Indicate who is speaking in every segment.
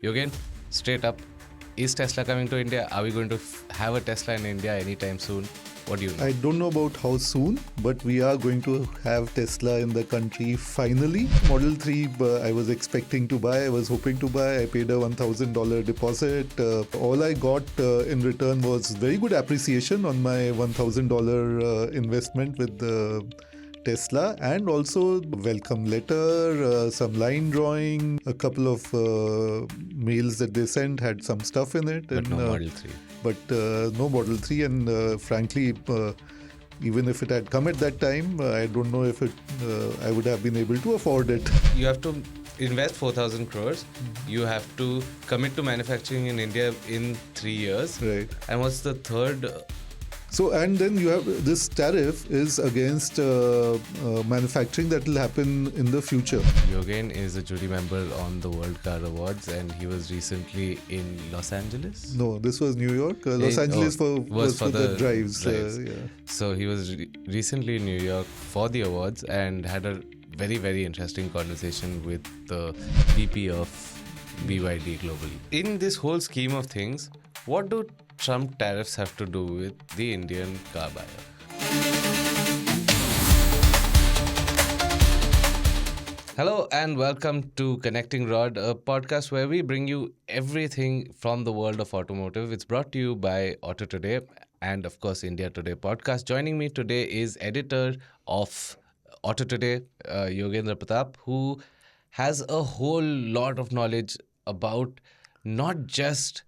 Speaker 1: Yogen, straight up, is Tesla coming to India? Are we going to have a Tesla in India anytime soon? What do you know?
Speaker 2: I don't know about how soon, but we are going to have Tesla in the country finally. Model 3 I was expecting to buy, I was hoping to buy. I paid a $1,000 deposit. All I got in return was very good appreciation on my $1,000 investment with Tesla, and also welcome letter, some line drawing, a couple of mails that they sent had some stuff in it.
Speaker 1: But no Model 3.
Speaker 2: No Model 3, and frankly, even if it had come at that time, I don't know if I would have been able to afford it.
Speaker 1: You have to invest 4,000 crores. You have to commit to manufacturing in India in 3 years.
Speaker 2: Right.
Speaker 1: And what's the third?
Speaker 2: So, and then you have this tariff is against manufacturing that will happen in the future.
Speaker 1: Yogen is a jury member on the World Car Awards, and he was recently in Los Angeles.
Speaker 2: No, this was New York. Los Angeles was for the drives. Yeah.
Speaker 1: So he was recently in New York for the awards and had a very, very interesting conversation with the VP of BYD globally. In this whole scheme of things, what do Trump tariffs have to do with the Indian car buyer? Hello and welcome to Connecting Rod, a podcast where we bring you everything from the world of automotive. It's brought to you by Auto Today and, of course, India Today podcast. Joining me today is editor of Auto Today, Yogendra Pratap, who has a whole lot of knowledge about not just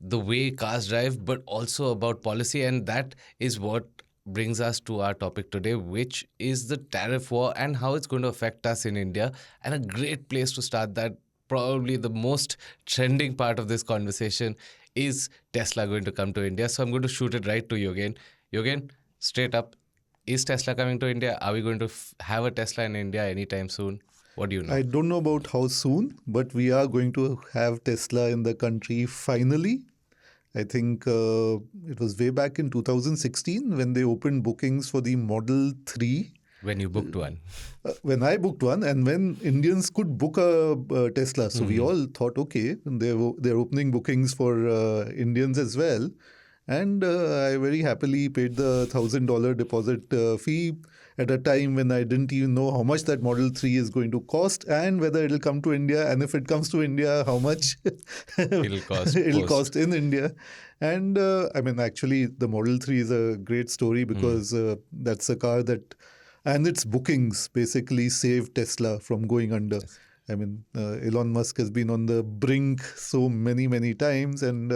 Speaker 1: the way cars drive, but also about policy. And that is what brings us to our topic today, which is the tariff war and how it's going to affect us in India. And a great place to start that, probably the most trending part of this conversation, is Tesla going to come to India? So I'm going to shoot it right to Yogen. Yogen, straight up, is Tesla coming to India? Are we going to have a Tesla in India anytime soon? What do you know?
Speaker 2: I don't know about how soon, but we are going to have Tesla in the country finally. I think it was way back in 2016 when they opened bookings for the Model 3.
Speaker 1: When you booked one.
Speaker 2: When I booked one, and when Indians could book a Tesla. So we all thought, okay, they're opening bookings for Indians as well. And I very happily paid the $1,000 deposit fee at a time when I didn't even know how much that Model 3 is going to cost and whether it'll come to India. And if it comes to India, how much
Speaker 1: It'll cost.
Speaker 2: it'll cost in India. And I mean, actually, the Model 3 is a great story because that's a car that, and its bookings basically saved Tesla from going under. Yes. I mean, Elon Musk has been on the brink so many times, and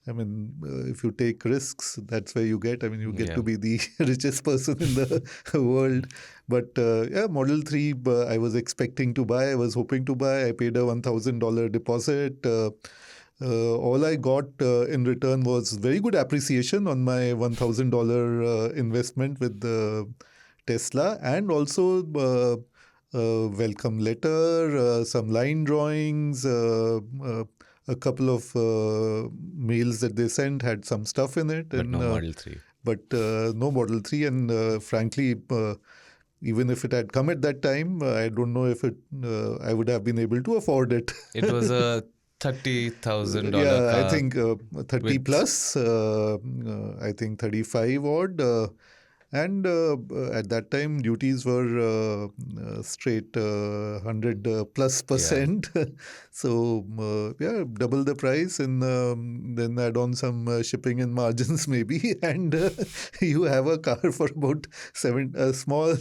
Speaker 2: I mean, if you take risks, that's where you get. I mean, you get to be the richest person in the world. But Model 3, I was expecting to buy. I was hoping to buy. I paid a $1,000 deposit. All I got in return was very good appreciation on my $1,000 investment with Tesla, and also welcome letter, some line drawings, a couple of mails that they sent had some stuff in it.
Speaker 1: But no Model 3.
Speaker 2: No Model 3, and frankly, even if it had come at that time, I don't know if I would have been able to afford it.
Speaker 1: It was a $30,000
Speaker 2: yeah,
Speaker 1: car.
Speaker 2: I think 30 plus, I think 35 odd. And at that time, duties were straight 100 plus percent. Yeah. So, double the price, and then add on some shipping and margins maybe. And you have a car for about a small,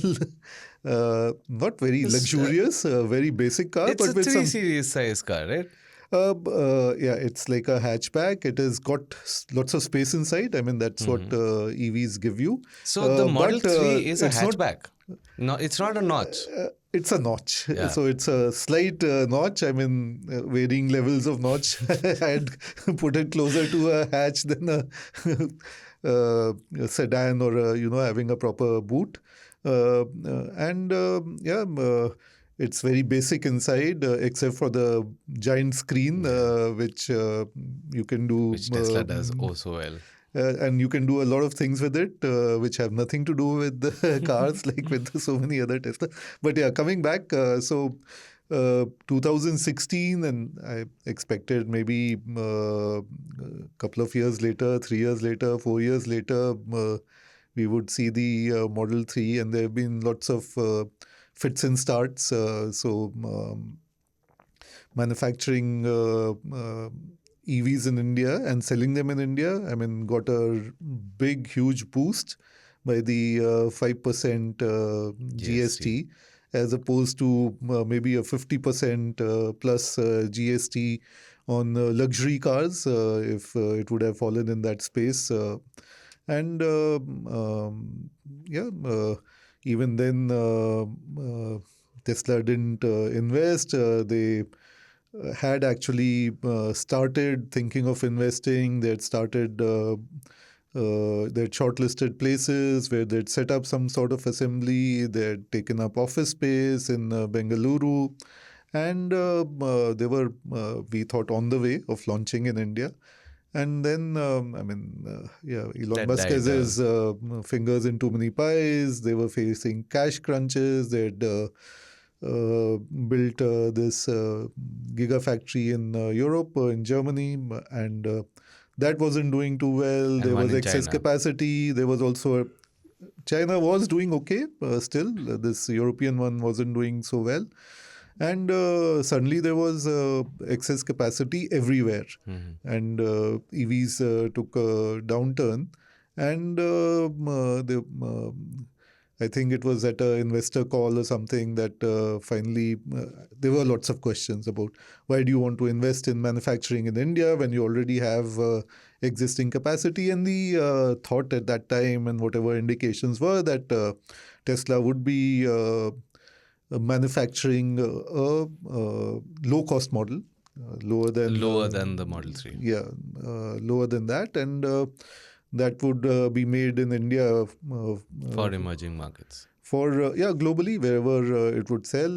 Speaker 2: not very luxurious, very basic car.
Speaker 1: It's
Speaker 2: but
Speaker 1: a
Speaker 2: with
Speaker 1: 3 Series size car, right?
Speaker 2: It's like a hatchback. It has got lots of space inside. I mean, that's what EVs give you.
Speaker 1: So the Model 3 is a hatchback. No, it's not a notch.
Speaker 2: It's a notch.
Speaker 1: Yeah.
Speaker 2: So it's a slight notch. I mean, varying levels of notch. I had put it closer to a hatch than a sedan or having a proper boot. It's very basic inside, except for the giant screen, which you can do.
Speaker 1: Which Tesla does so well.
Speaker 2: And you can do a lot of things with it, which have nothing to do with the cars, like with so many other Tesla. But yeah, coming back, so 2016, and I expected maybe a couple of years later, 3 years later, 4 years later, we would see the Model 3, and there have been lots of fits and starts. Manufacturing EVs in India and selling them in India, I mean, got a big, huge boost by the 5% GST, as opposed to maybe a 50% plus GST on luxury cars if it would have fallen in that space. And yeah, even then, Tesla didn't invest. They had actually started thinking of investing. They had started, they had shortlisted places where they'd set up some sort of assembly. They had taken up office space in Bengaluru. And they were, we thought, on the way of launching in India. And then, Elon
Speaker 1: That
Speaker 2: Musk has
Speaker 1: died,
Speaker 2: his fingers in too many pies. They were facing cash crunches. They'd built this gigafactory in Europe, in Germany, and that wasn't doing too well.
Speaker 1: And
Speaker 2: There
Speaker 1: one
Speaker 2: was
Speaker 1: in
Speaker 2: excess
Speaker 1: China.
Speaker 2: capacity. There was also China was doing okay still. This European one wasn't doing so well. And suddenly there was excess capacity everywhere. And EVs took a downturn. And I think it was at an investor call or something that finally there were lots of questions about why do you want to invest in manufacturing in India when you already have existing capacity. And the thought at that time, and whatever indications were, that Tesla would be manufacturing a low-cost model, lower than
Speaker 1: the Model 3.
Speaker 2: Yeah, lower than that, and that would be made in India
Speaker 1: For emerging markets.
Speaker 2: for globally, wherever it would sell.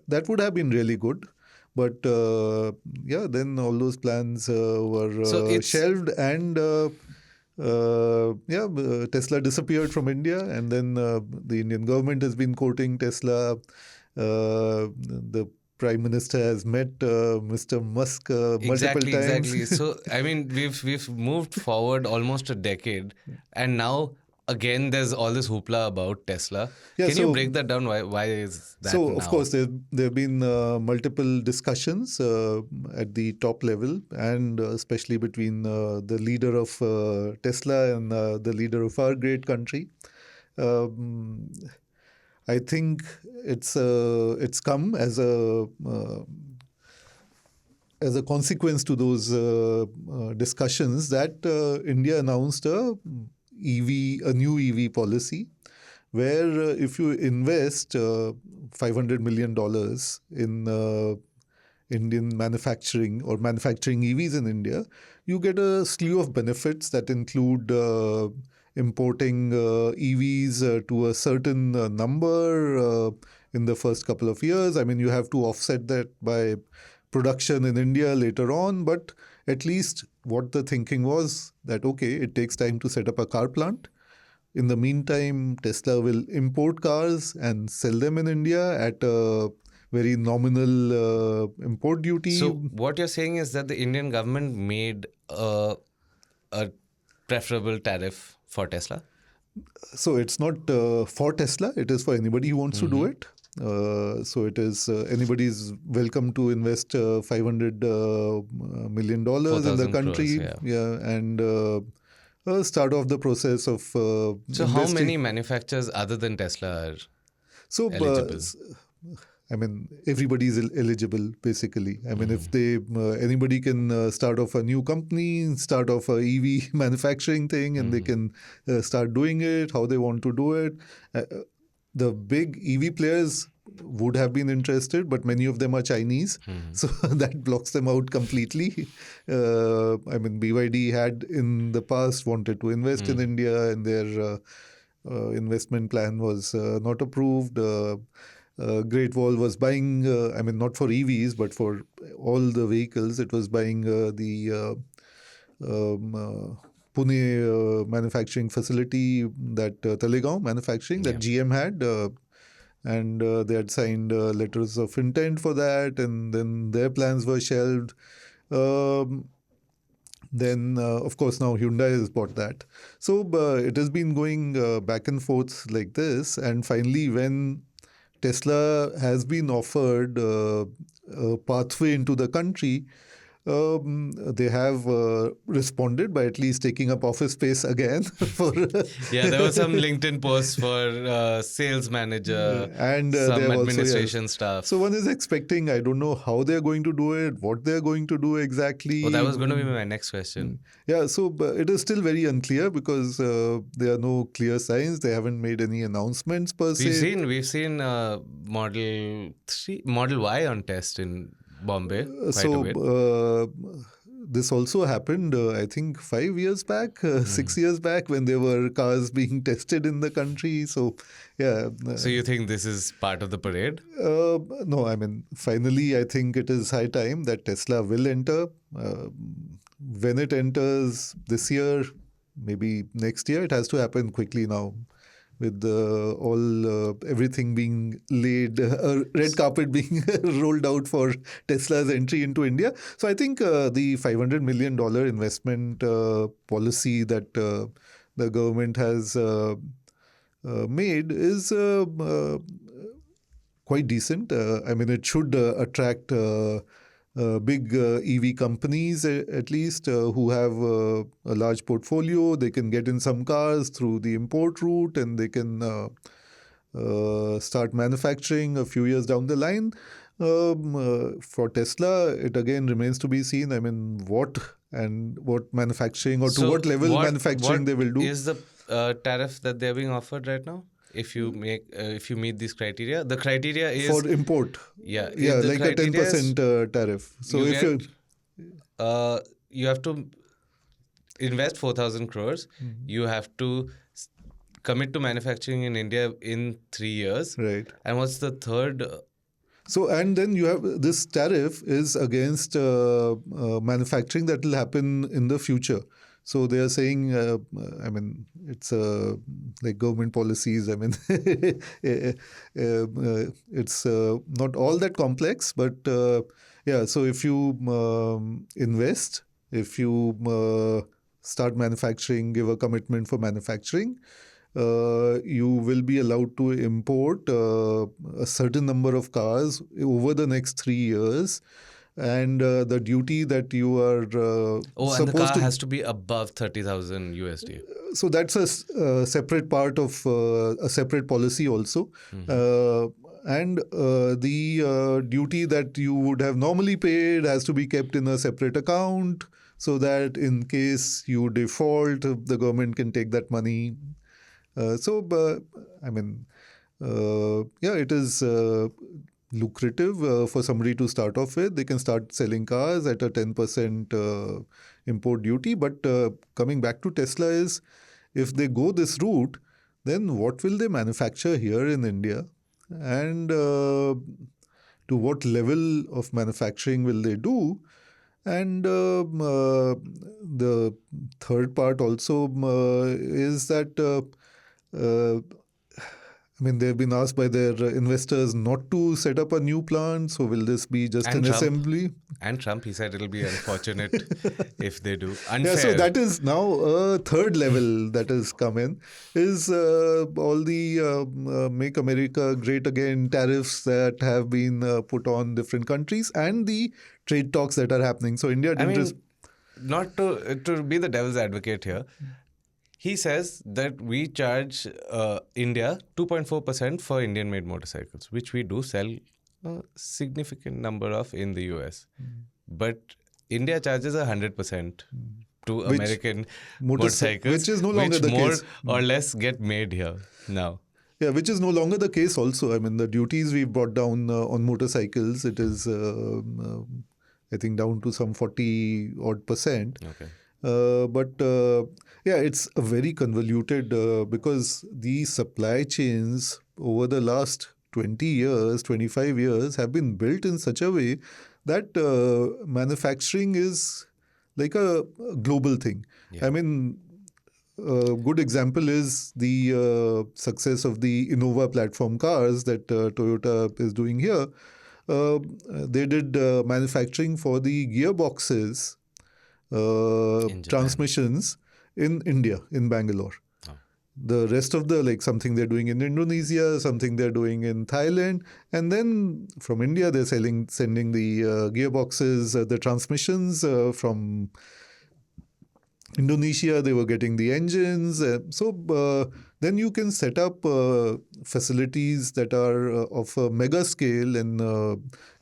Speaker 2: That would have been really good. But then all those plans were shelved, and Tesla disappeared from India, and then the Indian government has been courting Tesla. The Prime Minister has met Mr. Musk multiple times.
Speaker 1: Exactly. So I mean, we've moved forward almost a decade, and now again there's all this hoopla about Tesla.
Speaker 2: Yeah,
Speaker 1: Can you
Speaker 2: so-
Speaker 1: break that down? Why is that
Speaker 2: So,
Speaker 1: now?
Speaker 2: of course, there have been multiple discussions at the top level, and especially between the leader of Tesla and the leader of our great country. I think it's come as a consequence to those discussions that India announced a new EV policy, where if you invest $500 million in Indian manufacturing or manufacturing EVs in India, you get a slew of benefits that include importing EVs to a certain number in the first couple of years. I mean, you have to offset that by production in India later on, but at least what the thinking was that, okay, it takes time to set up a car plant. In the meantime, Tesla will import cars and sell them in India at a very nominal import duty.
Speaker 1: So what you're saying is that the Indian government made a preferable tariff for Tesla?
Speaker 2: So it's not for Tesla, it is for anybody who wants to do it. So it is anybody is welcome to invest $500 million in the
Speaker 1: 4,000
Speaker 2: country.
Speaker 1: crores,
Speaker 2: And start off the process of
Speaker 1: So
Speaker 2: investing.
Speaker 1: how many manufacturers other than Tesla are
Speaker 2: So,
Speaker 1: eligible?
Speaker 2: I mean, everybody is eligible, basically. I mean, if they anybody can start off a new company, start off a EV manufacturing thing, and they can start doing it how they want to do it. The big EV players would have been interested, but many of them are Chinese, so that blocks them out completely. I mean, BYD had in the past wanted to invest in India, and their investment plan was not approved. Great Wall was buying, I mean, not for EVs, but for all the vehicles. It was buying the Pune manufacturing facility, that Talegaon manufacturing that GM had. and they had signed letters of intent for that, and then their plans were shelved. Um, then, of course, now Hyundai has bought that. So it has been going back and forth like this. And finally, when Tesla has been offered a pathway into the country, they have responded by at least taking up office space again for
Speaker 1: Yeah, there were some LinkedIn posts for sales manager,
Speaker 2: and they
Speaker 1: some
Speaker 2: have also, yes.
Speaker 1: administration
Speaker 2: So
Speaker 1: stuff.
Speaker 2: one is expecting, I don't know how they're going to do it, what they're going to do
Speaker 1: Oh, that
Speaker 2: exactly.
Speaker 1: was going to be my next question.
Speaker 2: Yeah, so it is still very unclear because there are no clear signs. They haven't made any announcements per se.
Speaker 1: We've seen Model Y on test in Bombay quite a
Speaker 2: So
Speaker 1: bit.
Speaker 2: this also happened, I think, 5 years back, 6 years back, when there were cars being tested in the country. So, yeah.
Speaker 1: So you think this is part of the parade?
Speaker 2: No, I mean, finally, I think it is high time that Tesla will enter. When it enters this year, maybe next year, it has to happen quickly now. With everything being laid, red carpet being rolled out for Tesla's entry into India. So I think the $500 million investment policy that the government has made is quite decent. I mean, it should attract big EV companies at least who have a large portfolio. They can get in some cars through the import route, and they can start manufacturing a few years down the line. For Tesla, it again remains to be seen. I mean, what manufacturing, or to what level manufacturing they will do.
Speaker 1: Is the tariff that they're being offered right now? If you meet these criteria, the criteria is
Speaker 2: for import.
Speaker 1: Yeah,
Speaker 2: Yeah, like a 10% tariff. So
Speaker 1: you have to invest 4,000 crores. You have to commit to manufacturing in India in 3 years.
Speaker 2: Right.
Speaker 1: And what's the third?
Speaker 2: So, and then you have this tariff is against manufacturing that will happen in the future. So they are saying, I mean, it's like government policies. I mean, it's not all that complex, but yeah. So if you invest, if you start manufacturing, give a commitment for manufacturing, you will be allowed to import a certain number of cars over the next 3 years. And the duty that you are
Speaker 1: and the car has to be above 30,000 USD.
Speaker 2: So that's a separate part of a separate policy also. And the duty that you would have normally paid has to be kept in a separate account, so that in case you default, the government can take that money. I mean, yeah, it is lucrative for somebody to start off with. They can start selling cars at a 10% import duty. But coming back to Tesla is, if they go this route, then what will they manufacture here in India? And to what level of manufacturing will they do? And the third part also is that I mean, they've been asked by their investors not to set up a new plant. So will this be just an assembly?
Speaker 1: And Trump, he said it'll be unfortunate if they do. Unfair.
Speaker 2: Yeah, so that is now a third level that has come in, is all the Make America Great Again tariffs that have been put on different countries, and the trade talks that are happening. So India didn't
Speaker 1: not to be the devil's advocate here. He says that we charge India 2.4% for Indian-made motorcycles, which we do sell a significant number of in the US. But India charges 100% to American motorcycles,
Speaker 2: which is no longer the case.
Speaker 1: More or less get made here now.
Speaker 2: Yeah, which is no longer the case also. I mean, the duties we've brought down on motorcycles, it is, I think, down to some 40 odd percent.
Speaker 1: Okay.
Speaker 2: Yeah, it's a very convoluted because the supply chains over the last 20 years, 25 years have been built in such a way that manufacturing is like a global thing. Yeah. I mean, a good example is the success of the Innova platform cars that Toyota is doing here. They did manufacturing for the gearboxes,
Speaker 1: In Japan.
Speaker 2: transmissions in India, in Bangalore.
Speaker 1: Oh.
Speaker 2: The rest of the, like, something they're doing in Indonesia, something they're doing in Thailand, and then from India they're sending the gearboxes, the transmissions from Indonesia. They were getting the engines. Then you can set up facilities that are of a mega scale and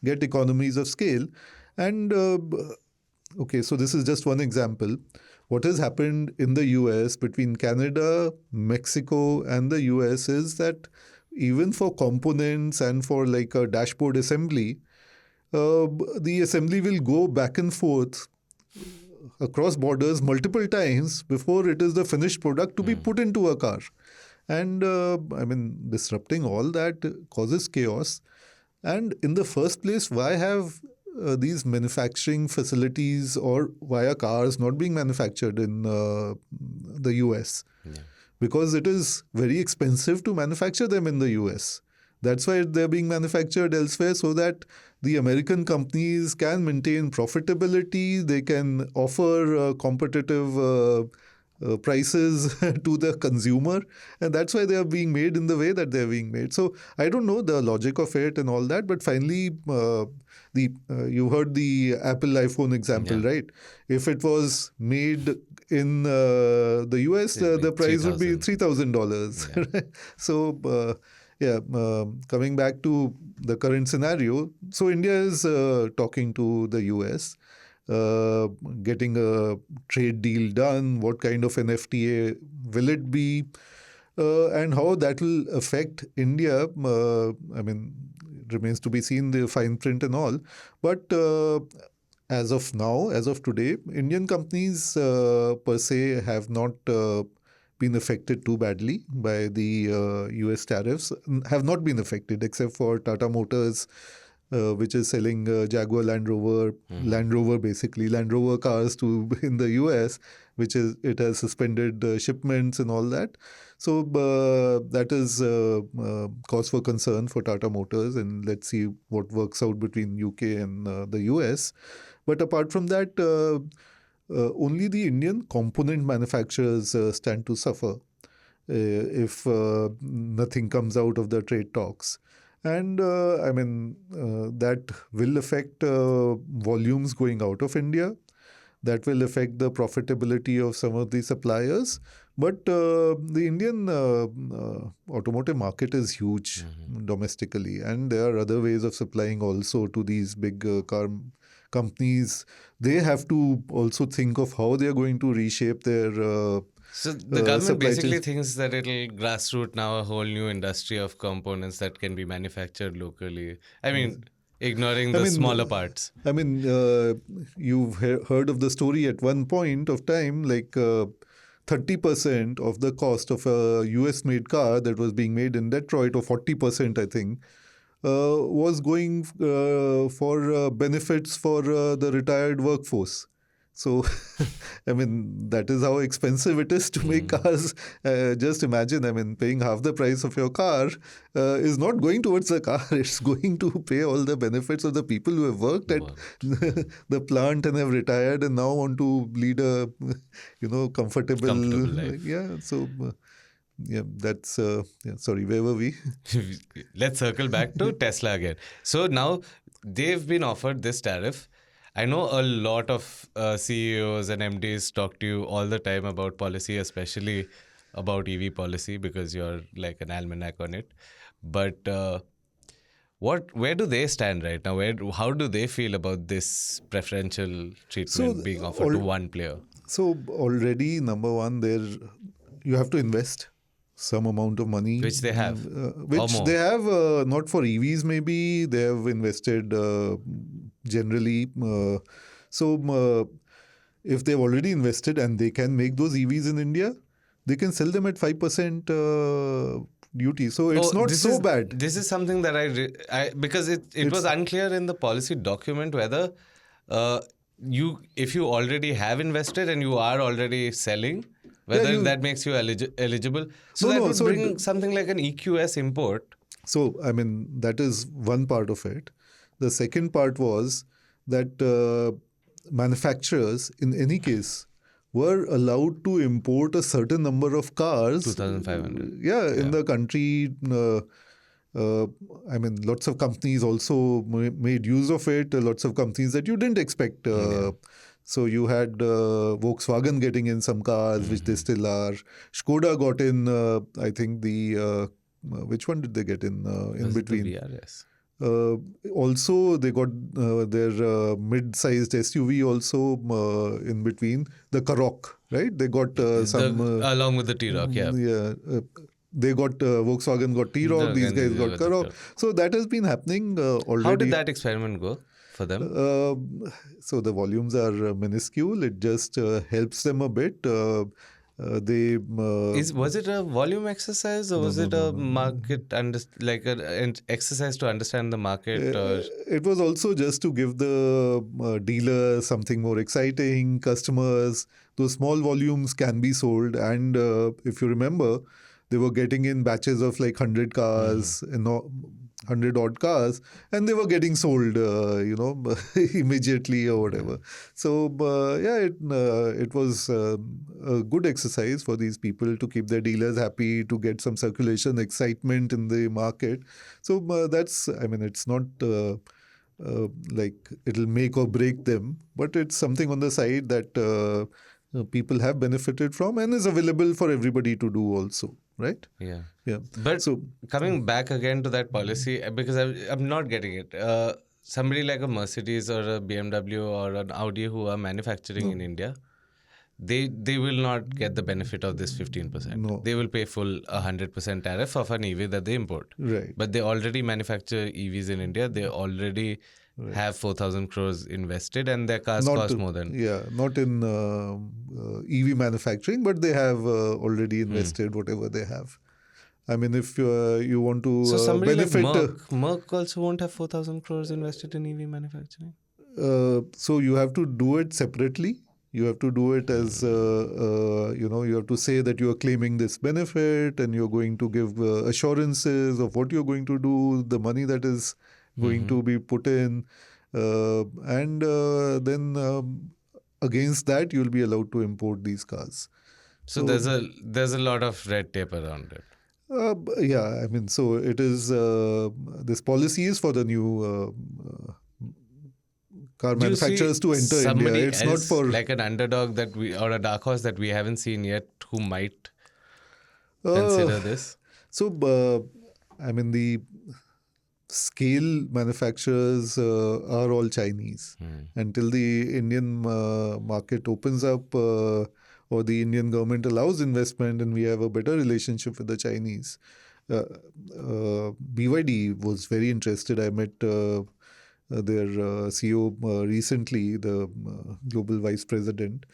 Speaker 2: get economies of scale. And okay, so this is just one example. What has happened in the US between Canada, Mexico, and the US is that even for components and for like a dashboard assembly, the assembly will go back and forth across borders multiple times before it is the finished product to be put into a car. And I mean, disrupting all that causes chaos. And in the first place, why have these manufacturing facilities, or why are cars not being manufactured in the US?
Speaker 1: Yeah.
Speaker 2: Because it is very expensive to manufacture them in the US. That's why they're being manufactured elsewhere, so that the American companies can maintain profitability, they can offer competitive prices to the consumer, and that's why they are being made in the way that they're being made. So I don't know the logic of it and all that, but finally, you heard the Apple iPhone example,
Speaker 1: Yeah.
Speaker 2: right? If it was made in the US,
Speaker 1: It'd be
Speaker 2: the price would be
Speaker 1: $3,000.
Speaker 2: $3,000. So coming back to the current scenario, so India is talking to the US, getting a trade deal done. What kind of an FTA will it be, and how that will affect India? I mean, it remains to be seen, the fine print and all. But as of now, as of today, Indian companies per se have not been affected too badly by the US tariffs, have not been affected except for Tata Motors, which is selling Jaguar Land Rover, Land Rover basically, Land Rover cars to in the US, which is, it has suspended shipments and all that. So that is cause for concern for Tata Motors, and let's see what works out between UK and the US. But apart from that, only the Indian component manufacturers stand to suffer if nothing comes out of the trade talks. And I mean, that will affect volumes going out of India. That will affect the profitability of some of the suppliers. But the Indian automotive market is huge domestically, and there are other ways of supplying also to these big car companies. They have to also think of how they are going to reshape their
Speaker 1: So the government
Speaker 2: supply
Speaker 1: basically
Speaker 2: chain.
Speaker 1: thinks that it'll grassroot now a whole new industry of components that can be manufactured locally. I mean, ignoring
Speaker 2: I
Speaker 1: the
Speaker 2: mean,
Speaker 1: smaller parts.
Speaker 2: I mean, you've heard of the story at one point of time, like 30% of the cost of a US made car that was being made in Detroit, or 40%, I think, was going for benefits for the retired workforce. So, I mean, that is how expensive it is to make cars. Just imagine, I mean, paying half the price of your car is not going towards the car. It's going to pay all the benefits of the people who have worked at the plant and have retired and now want to lead a, comfortable
Speaker 1: life.
Speaker 2: Yeah. So, yeah, that's yeah. Sorry, where were we?
Speaker 1: Let's circle back to Tesla again. So now they've been offered this tariff. I know a lot of CEOs and MDs talk to you all the time about policy, especially about EV policy, because you're like an almanac on it. But where do they stand right now? How do they feel about this preferential treatment being offered to one player?
Speaker 2: So already, number one, there you have to invest some amount of money,
Speaker 1: Which they have.
Speaker 2: which they have not for EVs. Maybe they have invested generally. If they've already invested and they can make those EVs in India, they can sell them at 5% duty. So it's not so bad.
Speaker 1: This is something that I because it was unclear in the policy document whether if you already have invested and you are already selling,
Speaker 2: Yeah,
Speaker 1: whether that makes you eligible. So
Speaker 2: no,
Speaker 1: that
Speaker 2: no.
Speaker 1: would
Speaker 2: So
Speaker 1: bring something like an EQS import.
Speaker 2: So, I mean, that is one part of it. The second part was that manufacturers, in any case, were allowed to import a certain number of cars.
Speaker 1: 2,500.
Speaker 2: Yeah, in
Speaker 1: Yeah.
Speaker 2: the country. Uh, I mean, lots of companies also made use of it. Lots of companies that you didn't expect. So you had Volkswagen getting in some cars, which they still are. Skoda got in. I think which one did they get in
Speaker 1: Was it the
Speaker 2: between?
Speaker 1: VRS?
Speaker 2: Uh, Also, they got their mid-sized SUV also in between. The Karoq, right? They got some.
Speaker 1: Along with the T-Roc, yeah.
Speaker 2: Yeah. They got Volkswagen got T-Roc. These
Speaker 1: And
Speaker 2: guys
Speaker 1: these
Speaker 2: got
Speaker 1: were the
Speaker 2: Karoq.
Speaker 1: T-Roc.
Speaker 2: So that has been happening
Speaker 1: How did
Speaker 2: already.
Speaker 1: that experiment go for them?
Speaker 2: So the volumes are minuscule. It just helps them a bit. They
Speaker 1: Was it a volume exercise, or was it a market like an exercise to understand the market? Or
Speaker 2: It was also just to give the dealer something more exciting, customers. Those small volumes can be sold. And if you remember, they were getting in batches of like 100 cars, 100 odd cars, and they were getting sold, immediately or whatever. So, it was a good exercise for these people to keep their dealers happy, to get some circulation, excitement in the market. So, I mean, it's not like it'll make or break them, but it's something on the side that people have benefited from and is available for everybody to do also, right?
Speaker 1: yeah.
Speaker 2: Yeah.
Speaker 1: But
Speaker 2: So,
Speaker 1: coming back again to that policy, because I'm not getting it. Somebody like a Mercedes or a BMW or an Audi who are manufacturing in India, they will not get the benefit of this 15%.
Speaker 2: No.
Speaker 1: They will pay full 100% tariff of an EV that they import.
Speaker 2: Right.
Speaker 1: But they already manufacture EVs in India. They already have 4,000 crores invested, and their cars cost more than.
Speaker 2: Not in EV manufacturing, but they have already invested whatever they have. I mean, if you want to
Speaker 1: So somebody
Speaker 2: benefit,
Speaker 1: like Merck also won't have 4,000 crores invested in EV manufacturing.
Speaker 2: so you have to do it separately. You have to do it as you have to say that you are claiming this benefit, and you're going to give assurances of what you're going to do, the money that is going to be put in, and then against that you'll be allowed to import these cars.
Speaker 1: So there's a lot of red tape around it.
Speaker 2: I mean, so it is. This policy is for the new car
Speaker 1: Do you see
Speaker 2: manufacturers to enter India.
Speaker 1: somebody
Speaker 2: It's not
Speaker 1: else,
Speaker 2: for
Speaker 1: like an underdog or a dark horse that we haven't seen yet, who might consider this?
Speaker 2: So, I mean, the scale manufacturers are all Chinese. Until the Indian market opens up or the Indian government allows investment and we have a better relationship with the Chinese. BYD was very interested. I met their CEO recently, the global vice president,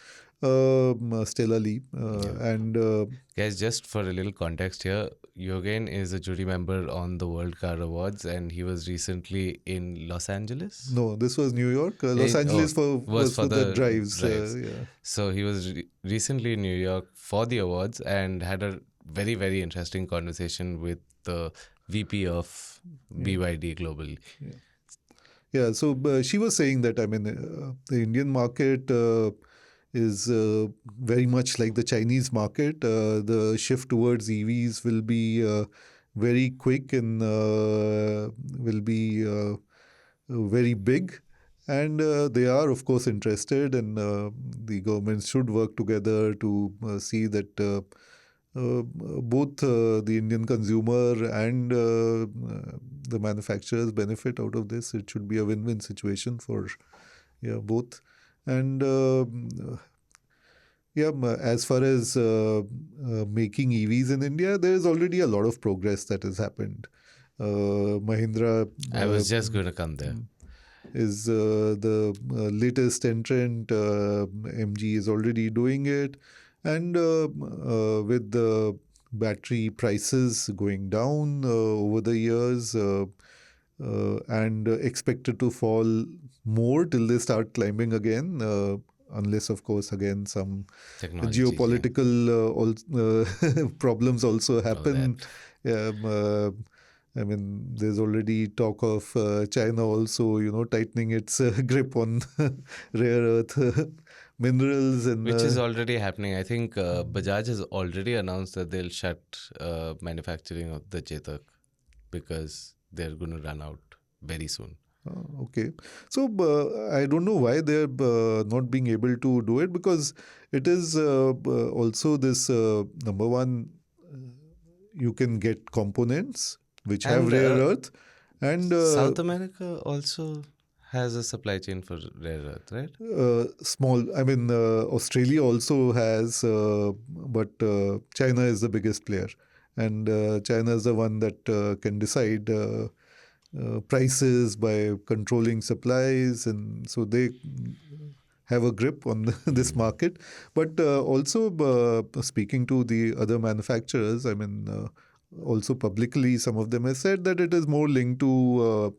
Speaker 2: Stella Lee. And
Speaker 1: Guys, just for a little context here, Yogen is a jury member on the World Car Awards, and he was recently in Los Angeles.
Speaker 2: no, this was New York. Los Angeles was for the drives.
Speaker 1: So he was recently in New York for the awards and had a very, very interesting conversation with the VP of BYD globally.
Speaker 2: Yeah, so she was saying that, I mean, the Indian market is very much like the Chinese market. The shift towards EVs will be very quick and will be very big. And they are, of course, interested, and the governments should work together to see that both the Indian consumer and the manufacturers benefit out of this. It should be a win-win situation for both. And as far as making EVs in India, there is already a lot of progress that has happened. Mahindra.
Speaker 1: I was just going to come there.
Speaker 2: Is the latest entrant. MG is already doing it. And with the battery prices going down over the years and expected to fall more till they start climbing again, unless, of course, again, some
Speaker 1: Technology, yeah.
Speaker 2: geopolitical problems also
Speaker 1: Oh,
Speaker 2: happen.
Speaker 1: that.
Speaker 2: Um, uh, I mean, there's already talk of China also, tightening its grip on rare earth minerals and.
Speaker 1: Which is already happening. I think Bajaj has already announced that they'll shut manufacturing of the Chetak because they're going to run out very soon.
Speaker 2: Okay. So I don't know why they're not being able to do it, because it is also this number one, you can get components which have
Speaker 1: And
Speaker 2: rare earth, and
Speaker 1: South America also has a supply chain for rare earth, right?
Speaker 2: small. I mean, Australia also has, but China is the biggest player, and China is the one that can decide prices by controlling supplies, and so they have a grip on this market. But also, speaking to the other manufacturers, I mean, also publicly, some of them have said that it is more linked to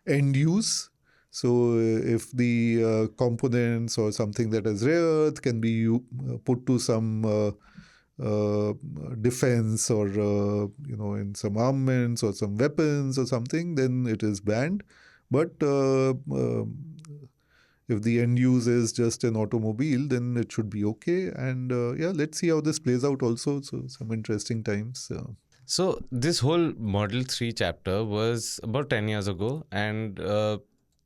Speaker 2: end use. So, if the components or something that is rare earth can be put to some uh, defense, or in some armaments or some weapons or something, then it is banned. But if the end use is just an automobile, then it should be okay. And yeah, let's see how this plays out also. So some interesting times.
Speaker 1: So this whole Model 3 chapter was about 10 years ago, and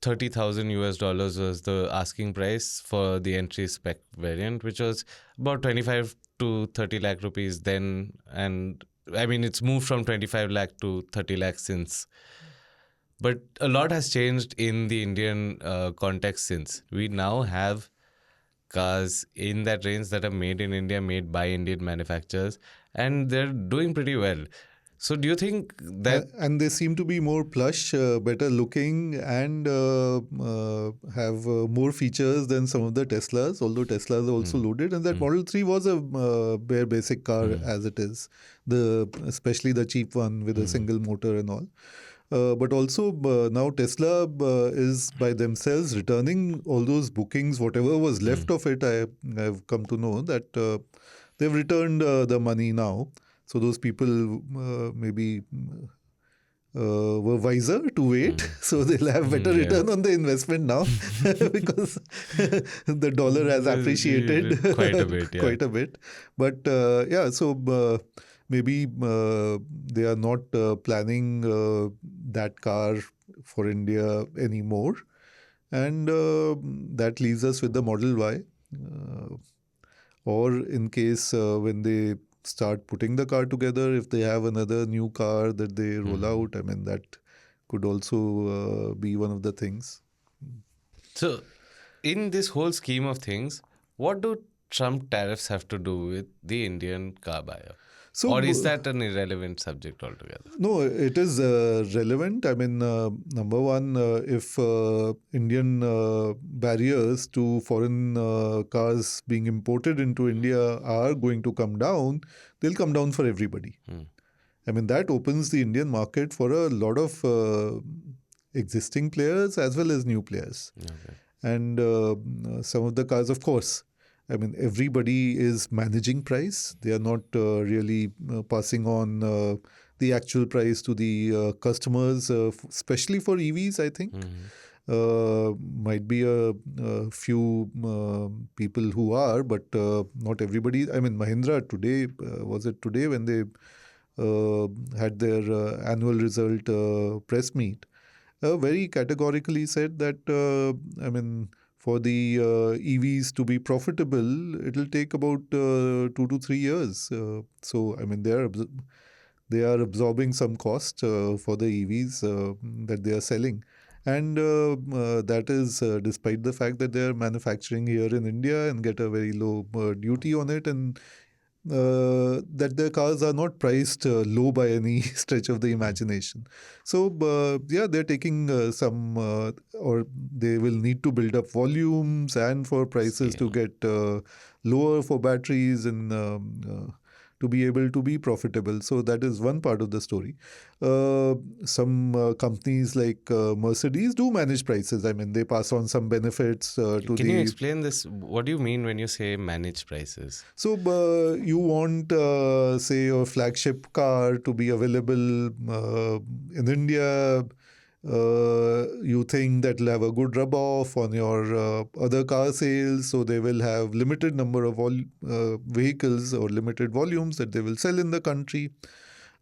Speaker 1: 30,000 US dollars was the asking price for the entry spec variant, which was about 25 to 30 lakh rupees then. And I mean, it's moved from 25 lakh to 30 lakh since. But a lot has changed in the Indian context since. We now have cars in that range that are made in India, made by Indian manufacturers, and they're doing pretty well. So, do you think that?
Speaker 2: And they seem to be more plush, better looking, and have more features than some of the Teslas, although Teslas are also loaded. And that Model 3 was a bare basic car as it is, especially the cheap one with a single motor and all. But also now Tesla is by themselves returning all those bookings, whatever was left of it. I've come to know that they've returned the money now. So those people maybe were wiser to wait, so they'll have better
Speaker 1: Yeah.
Speaker 2: return on the investment now because the dollar has appreciated
Speaker 1: Quite a bit, yeah.
Speaker 2: quite a bit. But yeah, so maybe they are not planning that car for India anymore, and that leaves us with the Model Y. Or in case when they start putting the car together, if they have another new car that they roll out, I mean, that could also be one of the things.
Speaker 1: So, in this whole scheme of things, what do Trump tariffs have to do with the Indian car buyer?
Speaker 2: So,
Speaker 1: Or is that an irrelevant subject altogether?
Speaker 2: no, it is relevant. I mean, number one, if Indian barriers to foreign cars being imported into India are going to come down, they'll come down for everybody. I mean, that opens the Indian market for a lot of existing players as well as new players.
Speaker 1: Okay.
Speaker 2: And some of the cars, of course, I mean, everybody is managing price. They are not really passing on the actual price to the customers, especially for EVs, I think. Might be a few people who are, but not everybody. I mean, Mahindra today, was it today when they had their annual result press meet, very categorically said that, I mean, for the EVs to be profitable, it'll take about 2 to 3 years. So, I mean, they are absorbing some cost for the EVs that they are selling. And that is despite the fact that they are manufacturing here in India and get a very low duty on it, and that their cars are not priced low by any stretch of the imagination. So, yeah, they're taking or they will need to build up volumes and for prices to get lower for batteries and to be able to be profitable. So that is one part of the story. Some companies like Mercedes do manage prices. I mean, they pass on some benefits to
Speaker 1: Can you
Speaker 2: the.
Speaker 1: explain this? What do you mean when you say manage prices?
Speaker 2: So you want, say, your flagship car to be available in India. You think that will have a good rub off on your other car sales, so they will have limited number of vehicles or limited volumes that they will sell in the country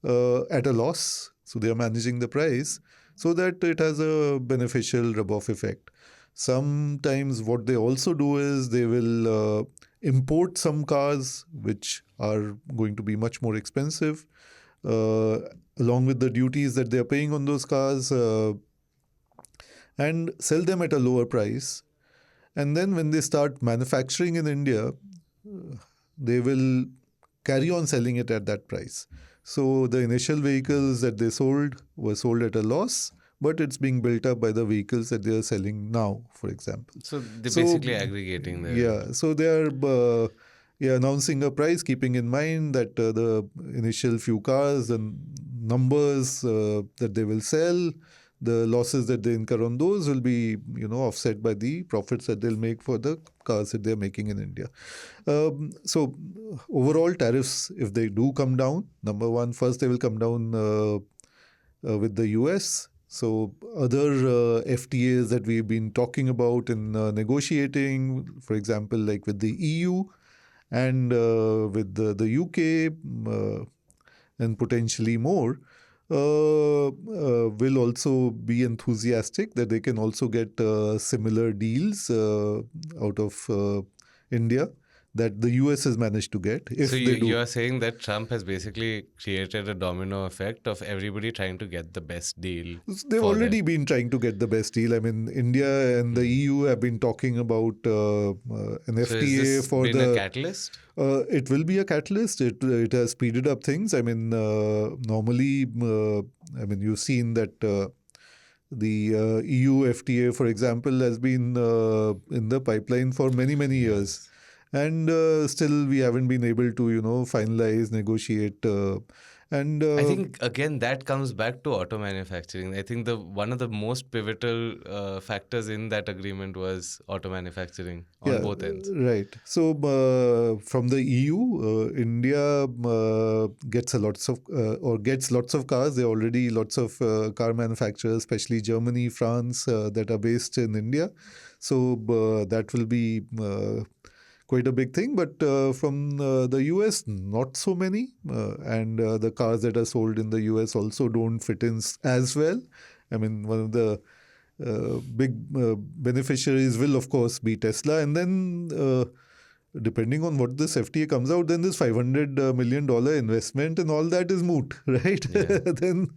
Speaker 2: at a loss. So they are managing the price so that it has a beneficial rub off effect. Sometimes what they also do is they will import some cars which are going to be much more expensive, uh, along with the duties that they are paying on those cars, and sell them at a lower price. And then when they start manufacturing in India, they will carry on selling it at that price. So the initial vehicles that they sold were sold at a loss, but it's being built up by the vehicles that they are selling now, for example.
Speaker 1: So they're
Speaker 2: So
Speaker 1: basically aggregating the.
Speaker 2: yeah, so they are announcing a price, keeping in mind that the initial few cars and numbers that they will sell, the losses that they incur on those will be offset by the profits that they'll make for the cars that they're making in India. So overall tariffs, if they do come down, number one, first they will come down with the US. So other FTAs that we've been talking about and negotiating, for example, like with the EU and with the UK, and potentially more, will also be enthusiastic that they can also get similar deals out of India that the US has managed to get, if
Speaker 1: So
Speaker 2: they do.
Speaker 1: you're saying that Trump has basically created a domino effect of everybody trying to get the best deal
Speaker 2: They've
Speaker 1: for them.
Speaker 2: already been trying to get the best deal. I mean, India and the EU have been talking about an
Speaker 1: So has
Speaker 2: FTA
Speaker 1: this
Speaker 2: for
Speaker 1: been a
Speaker 2: the.
Speaker 1: catalyst?
Speaker 2: It will be a catalyst. It has speeded up things. I mean, normally, I mean, you've seen that the EU FTA, for example, has been in the pipeline for many years,
Speaker 1: Yes.
Speaker 2: and still we haven't been able to finalize, negotiate, and
Speaker 1: I think again that comes back to auto manufacturing. I think the one of the most pivotal factors in that agreement was auto manufacturing on
Speaker 2: yeah,
Speaker 1: both ends.
Speaker 2: right. So from the EU, India gets lots of cars. There are already lots of car manufacturers, especially Germany, France, that are based in India. So that will be quite a big thing. But from the US, not so many. And the cars that are sold in the US also don't fit in as well. I mean, one of the big beneficiaries will, of course, be Tesla. And then, depending on what this FTA comes out, then this $500 million investment and all that is moot, right?
Speaker 1: Yeah.
Speaker 2: Then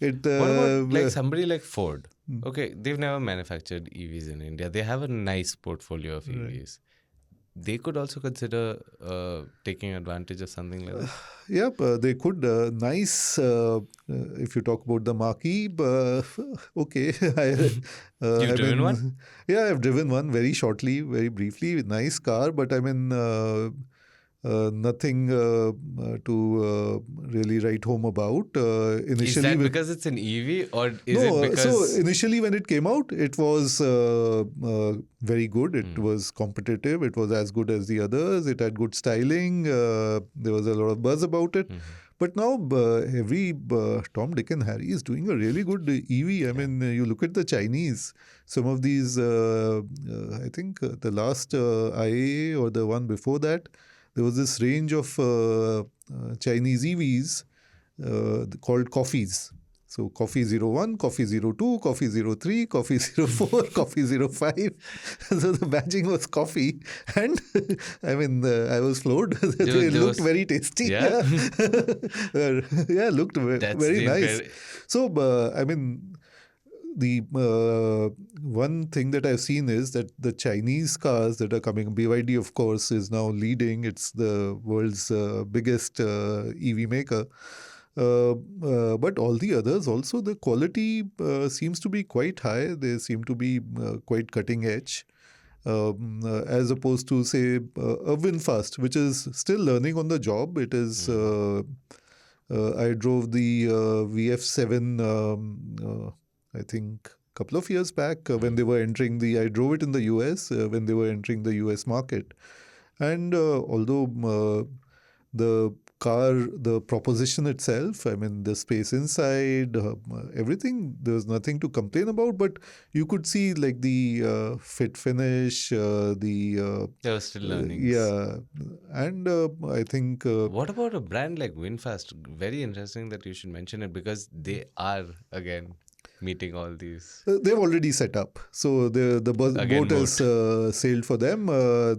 Speaker 2: it.
Speaker 1: What about like somebody like Ford? Okay, they've never manufactured EVs in India. They have a nice portfolio of
Speaker 2: Right.
Speaker 1: EVs. They could also consider taking advantage of something like this.
Speaker 2: Yep, they could. Nice, if you talk about the marquee. Okay,
Speaker 1: You've
Speaker 2: I
Speaker 1: driven one?
Speaker 2: mean, yeah, I've driven one very shortly, very briefly. Nice car, but I mean, nothing to really write home about.
Speaker 1: Is
Speaker 2: Initially,
Speaker 1: that because it's an EV or is it
Speaker 2: no, so
Speaker 1: because
Speaker 2: initially when it came out, it was very good. It was competitive. It was as good as the others. It had good styling. There was a lot of buzz about it. But now every Tom, Dick and Harry is doing a really good EV. I mean, you look at the Chinese, some of these, I think the last IA or the one before that, there was this range of Chinese EVs called coffees. So coffee 01, coffee 02, coffee 03, coffee 04, coffee 05. So the badging was coffee. And I mean, I was floored. They
Speaker 1: there
Speaker 2: looked
Speaker 1: was
Speaker 2: very tasty.
Speaker 1: yeah?
Speaker 2: Yeah, looked
Speaker 1: That's
Speaker 2: very
Speaker 1: the
Speaker 2: nice. So, I mean, the one thing that I've seen is that the Chinese cars that are coming, BYD, of course, is now leading. It's the world's biggest EV maker. But all the others also, the quality seems to be quite high. They seem to be quite cutting edge. as opposed to, say, a VinFast, which is still learning on the job. It is. I drove the VF7, I think, a couple of years back when they were entering the. I drove it in the US when they were entering the US market, and although the car, the proposition itself, I mean, the space inside, everything, there's nothing to complain about, but you could see like the fit finish,
Speaker 1: There were still learnings.
Speaker 2: yeah, and I think.
Speaker 1: What about a brand like VinFast? Very interesting that you should mention it because they are, again, meeting all these.
Speaker 2: They've already set up, so the
Speaker 1: Again,
Speaker 2: boat has sailed for them.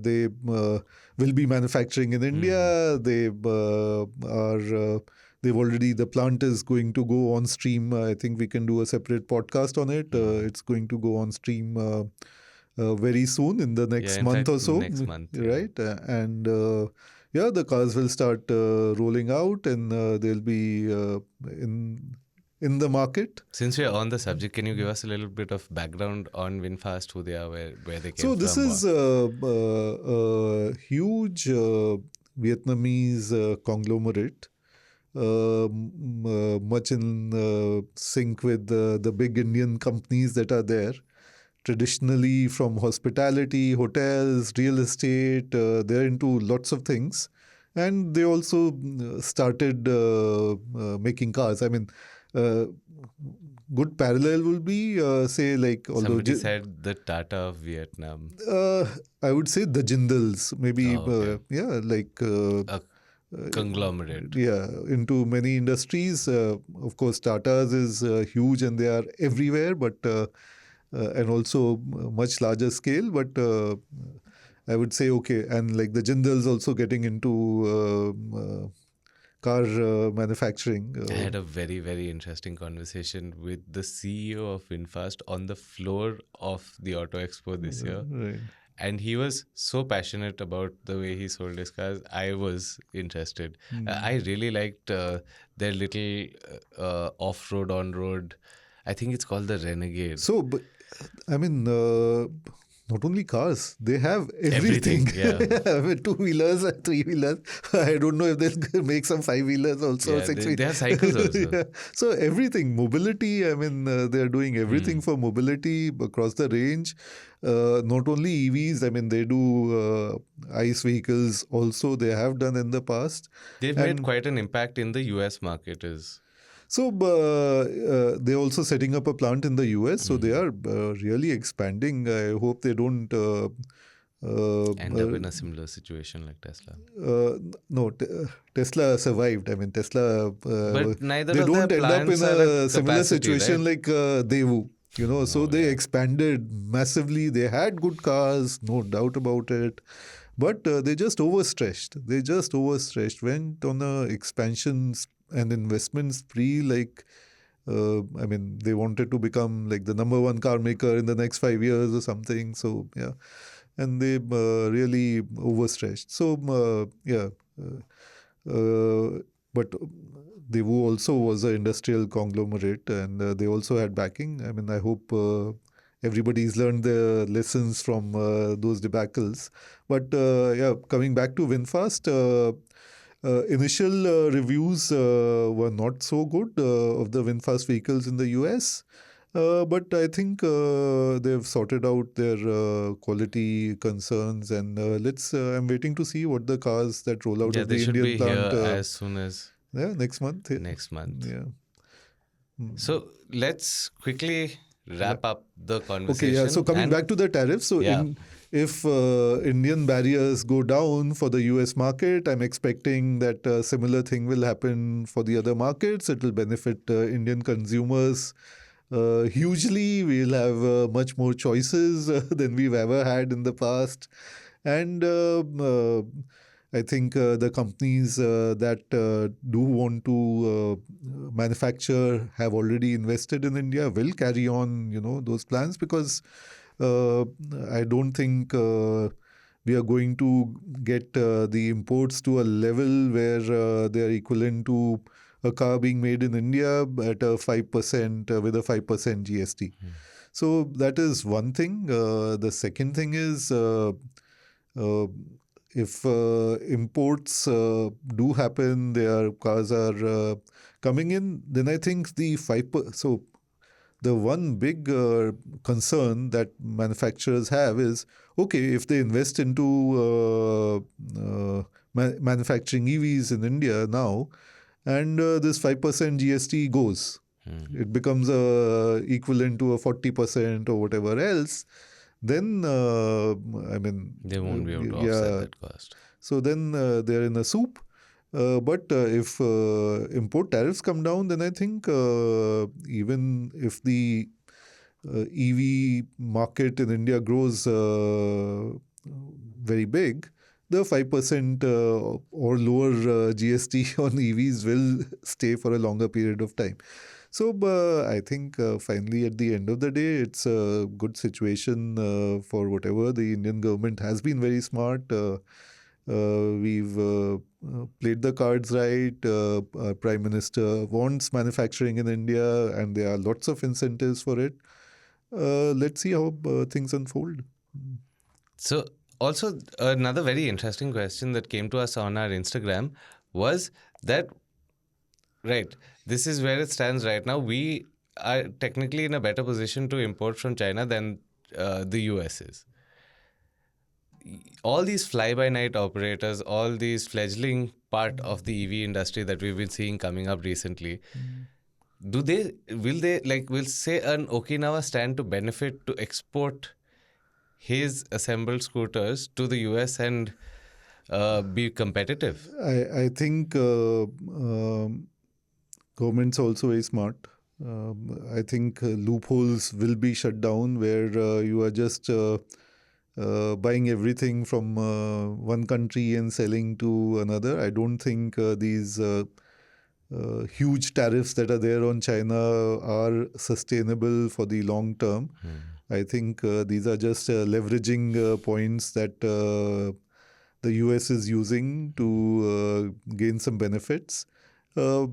Speaker 2: They will be manufacturing in India. They are. They've already, the plant is going to go on stream. I think we can do a separate podcast on it. It's going to go on stream very soon in the next month or so.
Speaker 1: Next month,
Speaker 2: right? And yeah, the cars will start rolling out, and they'll be in the market.
Speaker 1: Since we're on the subject, can you give us a little bit of background on VinFast, who they are, where they came from?
Speaker 2: So this is a huge Vietnamese conglomerate, much in sync with the big Indian companies that are there. Traditionally from hospitality, hotels, real estate, they're into lots of things. And they also started making cars. I mean, good parallel will be, say, like...
Speaker 1: Somebody said the Tata of Vietnam.
Speaker 2: I would say the Jindals, maybe, yeah, like...
Speaker 1: a conglomerate.
Speaker 2: Yeah, into many industries. Of course, Tata's is huge and they are everywhere, but... and also much larger scale, but I would say, okay, and like the Jindals also getting into car manufacturing.
Speaker 1: I had a very, very interesting conversation with the CEO of VinFast on the floor of the Auto Expo this year.
Speaker 2: Right.
Speaker 1: And he was so passionate about the way he sold his cars. I was interested. I really liked their little off-road, on-road. I think it's called the Renegade.
Speaker 2: So, but, I mean, not only cars, they have everything.
Speaker 1: Yeah.
Speaker 2: 2-wheelers, 3-wheelers. I don't know if they'll make some 5-wheelers also.
Speaker 1: Yeah,
Speaker 2: 6-wheelers.
Speaker 1: they have cycles also.
Speaker 2: Yeah. So everything, mobility, I mean, they're doing everything for mobility across the range. Not only EVs, I mean, they do ICE vehicles also, they have done in the past.
Speaker 1: They've made quite an impact in the US market.
Speaker 2: So they're also setting up a plant in the US. So they are really expanding. I hope they don't
Speaker 1: end up in a similar situation like Tesla.
Speaker 2: No, Tesla survived. I mean, Tesla.
Speaker 1: But neither
Speaker 2: they
Speaker 1: of
Speaker 2: don't
Speaker 1: their
Speaker 2: end up
Speaker 1: plants
Speaker 2: in
Speaker 1: are
Speaker 2: a
Speaker 1: at
Speaker 2: similar
Speaker 1: capacity,
Speaker 2: situation
Speaker 1: right?
Speaker 2: like Daewoo. You know, so they expanded massively. They had good cars, no doubt about it. But they just overstretched. Went on a expansion and investment spree. Like, I mean, they wanted to become like the number one car maker in the next 5 years or something. So, yeah. And they really overstretched. So, yeah. But Daewoo also was an industrial conglomerate, and they also had backing. I mean, I hope everybody's learned the lessons from those debacles. But yeah, coming back to VinFast, initial reviews were not so good of the VinFast vehicles in the US. But I think they've sorted out their quality concerns, and I'm waiting to see what the cars that roll out of the Indian plant.
Speaker 1: Here as soon as
Speaker 2: next month.
Speaker 1: Next month.
Speaker 2: Yeah.
Speaker 1: So let's quickly wrap up the conversation.
Speaker 2: Okay, yeah. So coming back to the tariffs. So if Indian barriers go down for the US market, I'm expecting that a similar thing will happen for the other markets. It will benefit Indian consumers hugely. We'll have much more choices than we've ever had in the past. And I think the companies that do want to manufacture have already invested in India will carry on, those plans, because I don't think we are going to get the imports to a level where they are equivalent to a car being made in India at a 5% with a 5% GST. So that is one thing. The second thing is uh, if imports do happen, their cars are coming in, then I think the 5%. So the one big concern that manufacturers have is, okay, if they invest into manufacturing EVs in India now, and this 5% GST goes, it becomes equivalent to a 40% or whatever else, then I mean,
Speaker 1: They won't be able to offset
Speaker 2: yeah.
Speaker 1: that cost.
Speaker 2: So then they're in a soup. But if import tariffs come down, then I think even if the EV market in India grows very big, the 5% or lower GST on EVs will stay for a longer period of time. So I think finally at the end of the day, it's a good situation for whatever. The Indian government has been very smart. We've played the cards right. Our Prime Minister wants manufacturing in India, and there are lots of incentives for it. Let's see how things unfold.
Speaker 1: So, also another very interesting question that came to us on our Instagram was that, right, this is where it stands right now. We are technically in a better position to import from China than the US is. All these fly-by-night operators, all these fledgling part of the EV industry that we've been seeing coming up recently, will say an Okinawa stand to benefit to export his assembled scooters to the US and be competitive?
Speaker 2: I think government's also very smart. I think loopholes will be shut down where you are just buying everything from one country and selling to another. I don't think these huge tariffs that are there on China are sustainable for the long term. I think these are just leveraging points that the US is using to gain some benefits. So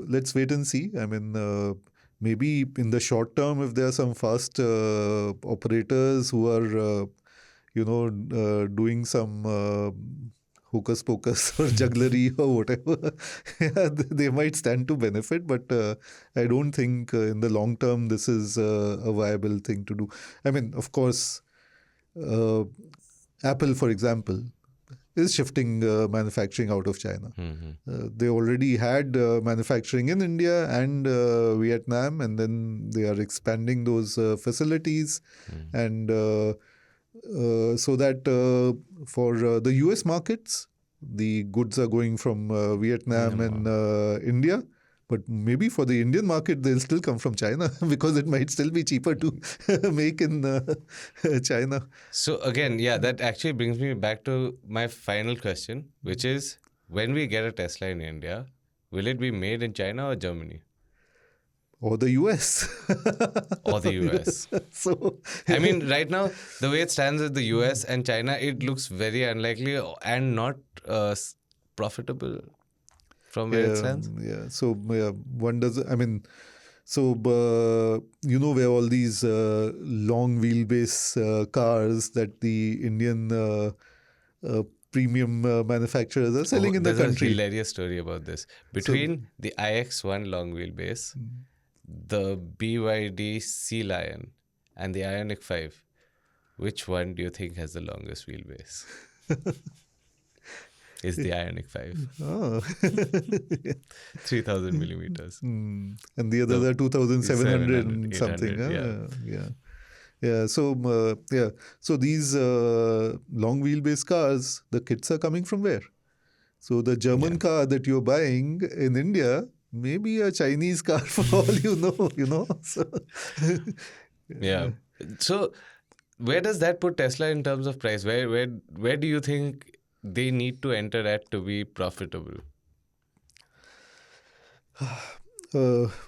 Speaker 2: let's wait and see. I mean, maybe in the short term, if there are some fast operators who are, doing some hocus pocus or jugglery or whatever, yeah, they might stand to benefit. But I don't think in the long term this is a viable thing to do. I mean, of course, uh, Apple, for example, is shifting manufacturing out of China. They already had manufacturing in India and Vietnam, and then they are expanding those facilities. And so that for the US markets, the goods are going from Vietnam and India. But maybe for the Indian market, they'll still come from China because it might still be cheaper to make in China.
Speaker 1: So again, yeah, that actually brings me back to my final question, which is, when we get a Tesla in India, will it be made in China or Germany?
Speaker 2: Or the US.
Speaker 1: Or the US?
Speaker 2: So,
Speaker 1: I mean, right now, the way it stands with the US and China, it looks very unlikely and not profitable from where it stands.
Speaker 2: yeah. So one does. I mean, so where all these long wheelbase cars that the Indian premium manufacturers are selling in the
Speaker 1: There's a
Speaker 2: country.
Speaker 1: hilarious story about this. Between the iX1 long wheelbase, the BYD Sea Lion, and the Ioniq 5, which one do you think has the longest wheelbase? Is the Ioniq 5.
Speaker 2: Oh.
Speaker 1: 3000 millimeters.
Speaker 2: And the others are 2,700 and something.
Speaker 1: 800,
Speaker 2: Yeah. Yeah. So these long wheelbase cars, the kits are coming from where? So the German car that you're buying in India may be a Chinese car for all you know. So,
Speaker 1: Yeah. So where does that put Tesla in terms of price? Where do you think they need to enter at to be profitable?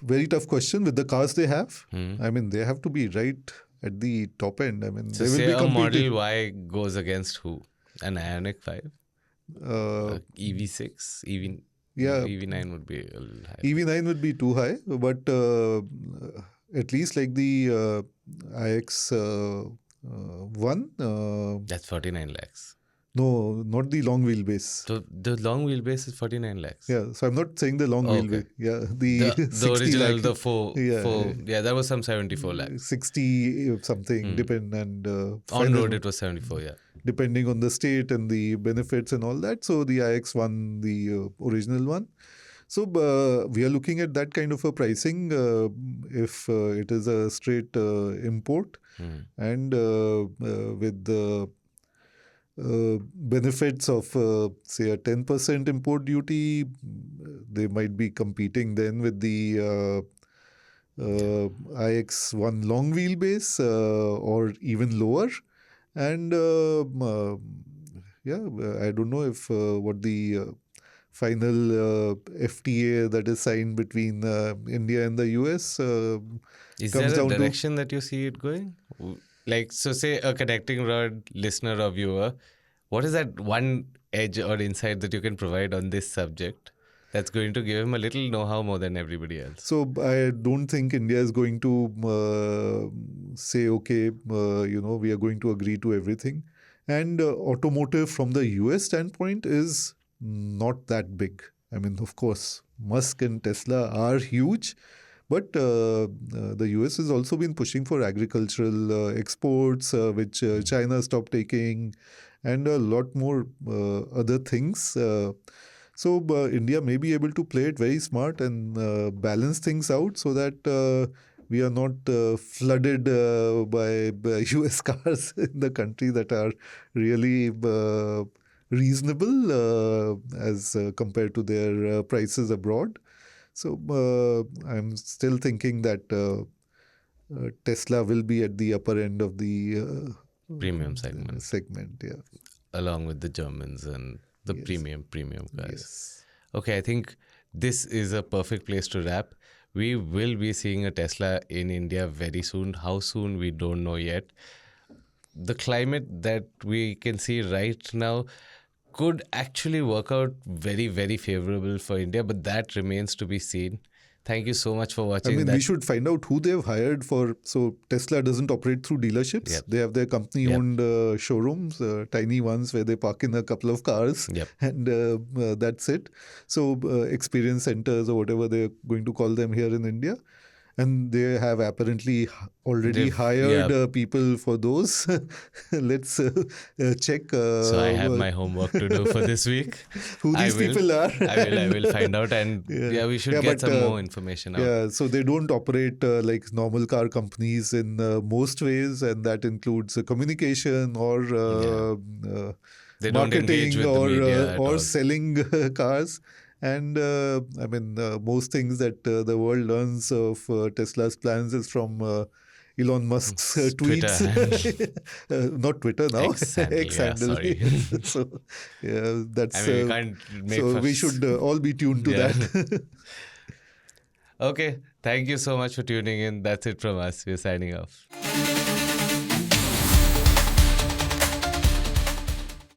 Speaker 2: very tough question with the cars they have. I mean, they have to be right at the top end. I mean,
Speaker 1: So
Speaker 2: they will
Speaker 1: say
Speaker 2: be
Speaker 1: a
Speaker 2: competing.
Speaker 1: Model Y goes against who? An Ioniq 5? EV6?
Speaker 2: Yeah,
Speaker 1: EV9 would be a little high.
Speaker 2: EV9 would be too high, but at least like the IX one.
Speaker 1: That's 49 lakhs.
Speaker 2: No, not the long wheelbase.
Speaker 1: So the long wheelbase is 49 lakhs.
Speaker 2: Yeah, so I'm not saying the long
Speaker 1: Oh, okay.
Speaker 2: wheelbase. Yeah, the
Speaker 1: The
Speaker 2: 60
Speaker 1: original,
Speaker 2: lakh.
Speaker 1: the four,
Speaker 2: Yeah,
Speaker 1: yeah, that was some 74 lakhs.
Speaker 2: 60 something, depend and
Speaker 1: On road,
Speaker 2: final,
Speaker 1: it was 74, yeah.
Speaker 2: depending on the state and the benefits and all that. So the IX one, the original one. So we are looking at that kind of a pricing if it is a straight import and with the benefits of say a 10% import duty, they might be competing then with the IX1 long wheelbase or even lower. And yeah, I don't know if what the final FTA that is signed between India and the US
Speaker 1: Is
Speaker 2: comes
Speaker 1: there a
Speaker 2: down to.
Speaker 1: direction that you see it going? Like, so say a connecting rod listener or viewer, what is that one edge or insight that you can provide on this subject that's going to give him a little know-how more than everybody else?
Speaker 2: So I don't think India is going to say, okay, we are going to agree to everything. And automotive from the US standpoint is not that big. I mean, of course, Musk and Tesla are huge, but the US has also been pushing for agricultural exports, which China stopped taking, and a lot more other things. So India may be able to play it very smart and balance things out so that we are not flooded by US cars in the country that are really reasonable as compared to their prices abroad. So I'm still thinking that Tesla will be at the upper end of the
Speaker 1: Premium segment.
Speaker 2: Yeah.
Speaker 1: Along with the Germans and the
Speaker 2: Yes.
Speaker 1: premium guys.
Speaker 2: Yes.
Speaker 1: Okay, I think this is a perfect place to wrap. We will be seeing a Tesla in India very soon. How soon, we don't know yet. The climate that we can see right now could actually work out very, very favorable for India, but that remains to be seen. Thank you so much for
Speaker 2: I
Speaker 1: watching.
Speaker 2: mean, we should find out who they've hired for. So Tesla doesn't operate through dealerships.
Speaker 1: Yep.
Speaker 2: They have their company-owned showrooms, tiny ones where they park in a couple of cars,
Speaker 1: Yep.
Speaker 2: and that's it. So experience centers or whatever they're going to call them here in India. And they have apparently already
Speaker 1: They've-
Speaker 2: hired
Speaker 1: yeah.
Speaker 2: people for those. Let's check.
Speaker 1: So I have my homework to do for this week.
Speaker 2: Who these people are.
Speaker 1: I will find out, and we should get some more information out.
Speaker 2: Yeah, so they don't operate like normal car companies in most ways, and that includes communication or
Speaker 1: They don't engage
Speaker 2: marketing
Speaker 1: with the media at
Speaker 2: or
Speaker 1: all.
Speaker 2: selling cars. And I mean, most things that the world learns of Tesla's plans is from Elon Musk's tweets. Not Twitter now.
Speaker 1: X handle, yeah, sorry.
Speaker 2: So, yeah, that's.
Speaker 1: I mean, we can't make
Speaker 2: so we should all be tuned to that.
Speaker 1: Okay, thank you so much for tuning in. That's it from us. We're signing off.